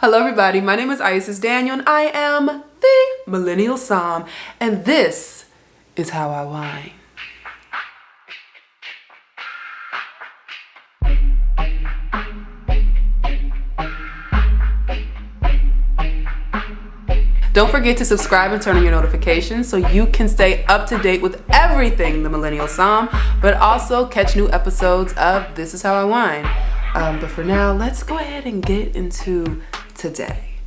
Hello everybody, my name is Isis Daniel and I am the Millennial Somm, and this is how I whine. Don't forget to subscribe and turn on your notifications so you can stay up to date with everything the Millennial Somm, but also catch new episodes of This Is How I Whine. But for now, let's go ahead and get into today.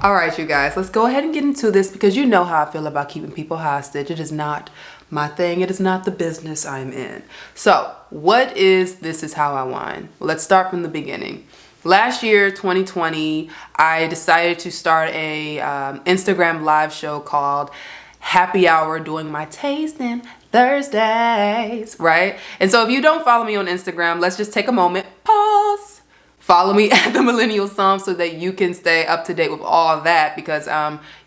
All right, you guys, let's go ahead and get into this because you know how I feel about keeping people hostage. It is not my thing. It is not the business I'm in. So what is This Is How I Whine? Well, let's start from the beginning. Last year, 2020, I decided to start a Instagram live show called Happy Hour, doing my tasting Thursdays, right? And so if you don't follow me on Instagram, let's just take a moment, pause, follow me at the Millennial Somm so that you can stay up to date with all of that because,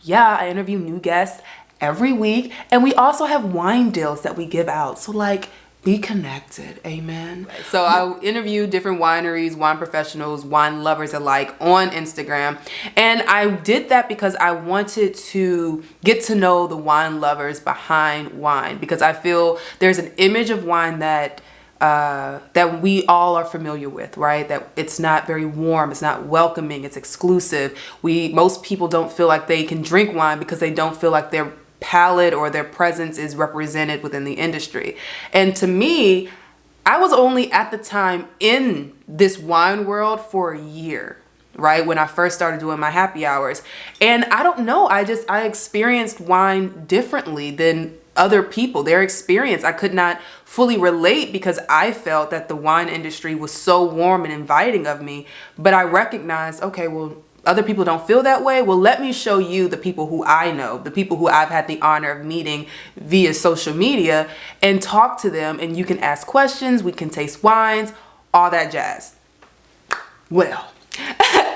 yeah, I interview new guests every week. And we also have wine deals that we give out. So like, be connected, amen. So I interview different wineries, wine professionals, wine lovers alike on Instagram. And I did that because I wanted to get to know the wine lovers behind wine, because I feel there's an image of wine that we all are familiar with, right? That it's not very warm, it's not welcoming, it's exclusive. Most people don't feel like they can drink wine because they don't feel like their palate or their presence is represented within the industry. And to me, I was only at the time in this wine world for a year, right? When I first started doing my happy hours. And I don't know, I experienced wine differently than other people. Their experience, I could not fully relate because I felt that the wine industry was so warm and inviting of me. But I recognized, okay, well, other people don't feel that way. Well, let me show you the people who I know, the people who I've had the honor of meeting via social media, and talk to them, and you can ask questions, we can taste wines, all that jazz. Well,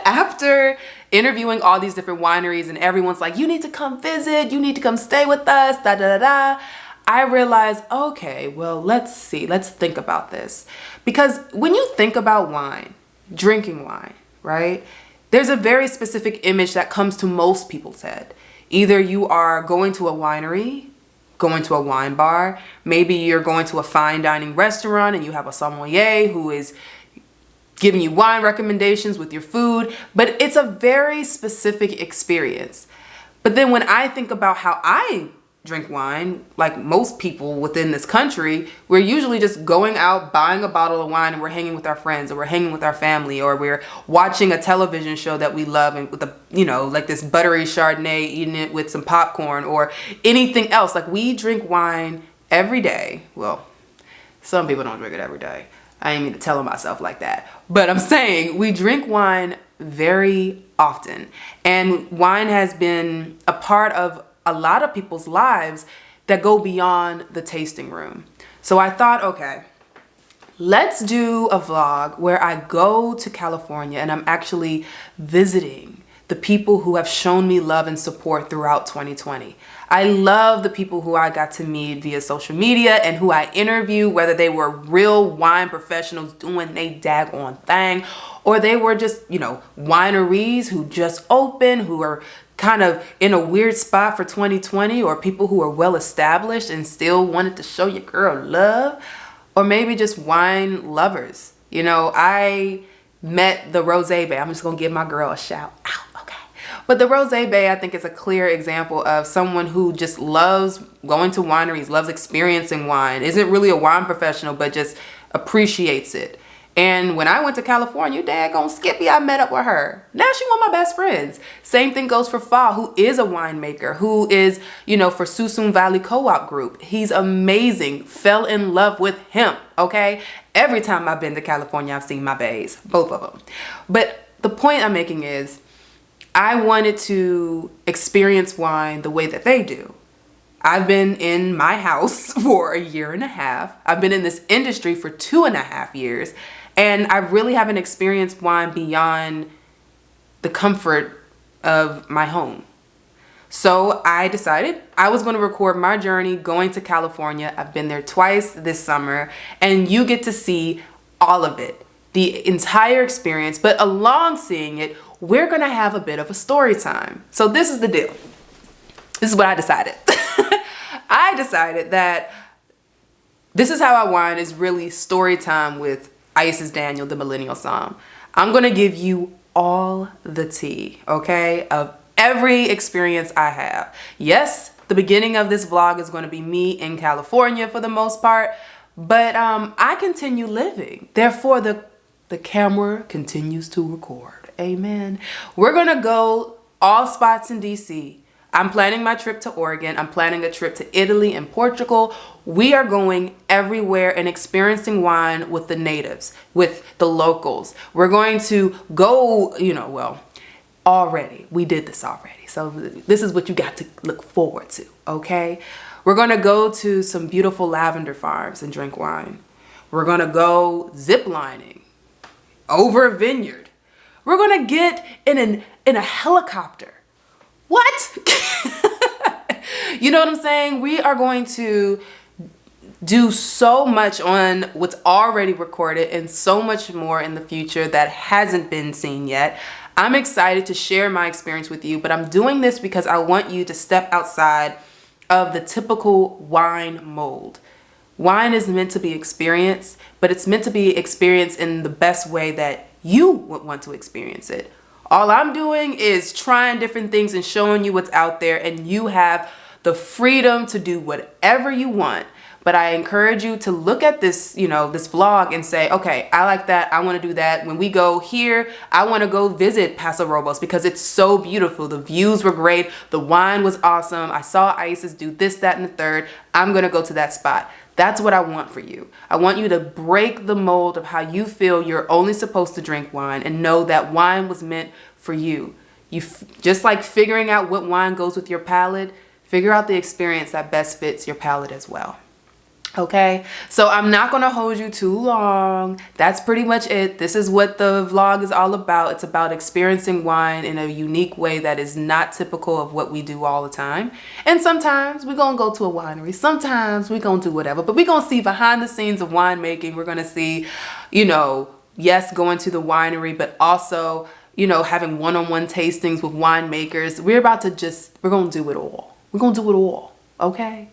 after interviewing all these different wineries and everyone's like, you need to come visit, you need to come stay with us, da da da da, I realized, okay, well, let's think about this. Because when you think about wine, drinking wine, right? There's a very specific image that comes to most people's head. Either you are going to a winery, going to a wine bar, maybe you're going to a fine dining restaurant and you have a sommelier who is giving you wine recommendations with your food, but it's a very specific experience. But then when I think about how I drink wine, like most people within this country, we're usually just going out, buying a bottle of wine, and we're hanging with our friends, or we're hanging with our family, or we're watching a television show that we love, and with a, like this buttery Chardonnay, eating it with some popcorn or anything else. Like, we drink wine every day. Well, some people don't drink it every day. I ain't mean to tell myself like that, but I'm saying we drink wine very often, and wine has been a part of a lot of people's lives that go beyond the tasting room. So I thought, okay, let's do a vlog where I go to California and I'm actually visiting the people who have shown me love and support throughout 2020. I love the people who I got to meet via social media and who I interview, whether they were real wine professionals doing they daggone thing, or they were just, wineries who just opened, who are kind of in a weird spot for 2020, or people who are well established and still wanted to show your girl love, or maybe just wine lovers. I met the Rosé Bay. I'm just gonna give my girl a shout out, okay? But the Rosé Bay, I think, is a clear example of someone who just loves going to wineries, loves experiencing wine, isn't really a wine professional, but just appreciates it. And when I went to California, daggone Skippy, I met up with her. Now she one of my best friends. Same thing goes for Fall, who is a winemaker, who is, for Susun Valley Co-op Group. He's amazing. Fell in love with him, okay? Every time I've been to California, I've seen my bays, both of them. But the point I'm making is I wanted to experience wine the way that they do. I've been in my house for a year and a half. I've been in this industry for 2.5 years. And I really haven't experienced wine beyond the comfort of my home. So I decided I was going to record my journey going to California. I've been there twice this summer, and you get to see all of it, the entire experience. But along seeing it, we're gonna have a bit of a story time. So this is the deal. This is what I decided. I decided that This Is How I Wine is really story time with Isis Daniel, the Millennial Somm. I'm gonna give you all the tea, okay, of every experience I have. Yes, the beginning of this vlog is gonna be me in California for the most part, but I continue living. Therefore, the camera continues to record. Amen. We're gonna go all spots in DC. I'm planning my trip to Oregon. I'm planning a trip to Italy and Portugal. We are going everywhere and experiencing wine with the natives, with the locals. We're going to go, already. We did this already. So this is what you got to look forward to, okay? We're gonna go to some beautiful lavender farms and drink wine. We're gonna go zip lining over a vineyard. We're gonna get in a helicopter. What? You know what I'm saying? We are going to do so much on what's already recorded and so much more in the future that hasn't been seen yet. I'm excited to share my experience with you, but I'm doing this because I want you to step outside of the typical wine mold. Wine is meant to be experienced, but it's meant to be experienced in the best way that you would want to experience it. All I'm doing is trying different things and showing you what's out there, and you have the freedom to do whatever you want. But I encourage you to look at this, this vlog and say, okay, I like that. I want to do that. When we go here, I want to go visit Paso Robles because it's so beautiful. The views were great. The wine was awesome. I saw Isis do this, that, and the third. I'm going to go to that spot. That's what I want for you. I want you to break the mold of how you feel you're only supposed to drink wine and know that wine was meant for you. Just like figuring out what wine goes with your palate, figure out the experience that best fits your palate as well. Okay, so I'm not going to hold you too long. That's pretty much it. This is what the vlog is all about. It's about experiencing wine in a unique way that is not typical of what we do all the time. And sometimes we're going to go to a winery. Sometimes we're going to do whatever. But we're going to see behind the scenes of winemaking. We're going to see, yes, going to the winery, but also, having one-on-one tastings with winemakers. We're going to do it all. We're going to do it all. Okay.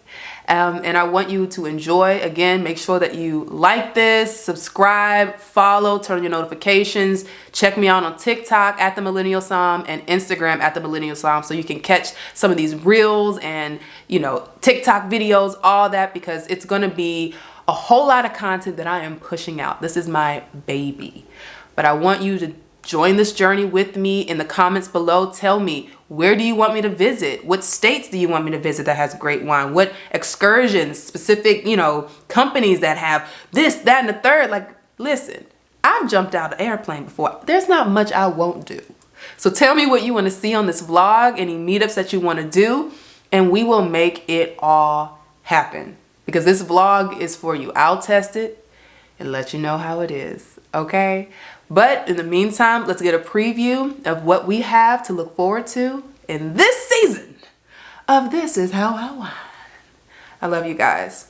And I want you to enjoy. Again, make sure that you like this, subscribe, follow, turn on your notifications. Check me out on TikTok at the Millennial Somm and Instagram at the Millennial Somm, so you can catch some of these reels and TikTok videos, all that, because it's going to be a whole lot of content that I am pushing out. This is my baby. But I want you to join this journey with me. In the comments below, tell me, where do you want me to visit? What states do you want me to visit that has great wine? What excursions, specific, companies that have this, that, and the third? Like, listen, I've jumped out of an airplane before. There's not much I won't do. So tell me what you want to see on this vlog, any meetups that you want to do, and we will make it all happen. Because this vlog is for you. I'll test it and let you know how it is, okay? But in the meantime, let's get a preview of what we have to look forward to in this season of This Is How I Wine. I love you guys.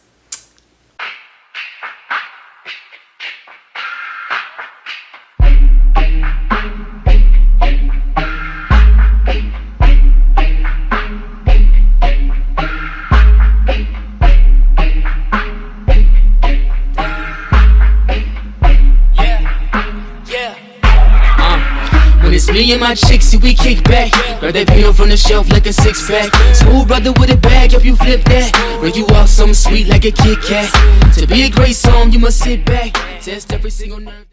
Me and my chicks, see we kick back. Grab that Pinot from the shelf like a six-pack. Smooth brother with a bag, help you flip that. Bring you off something sweet like a Kit Kat. To be a great song, you must sit back. Test every single nerve.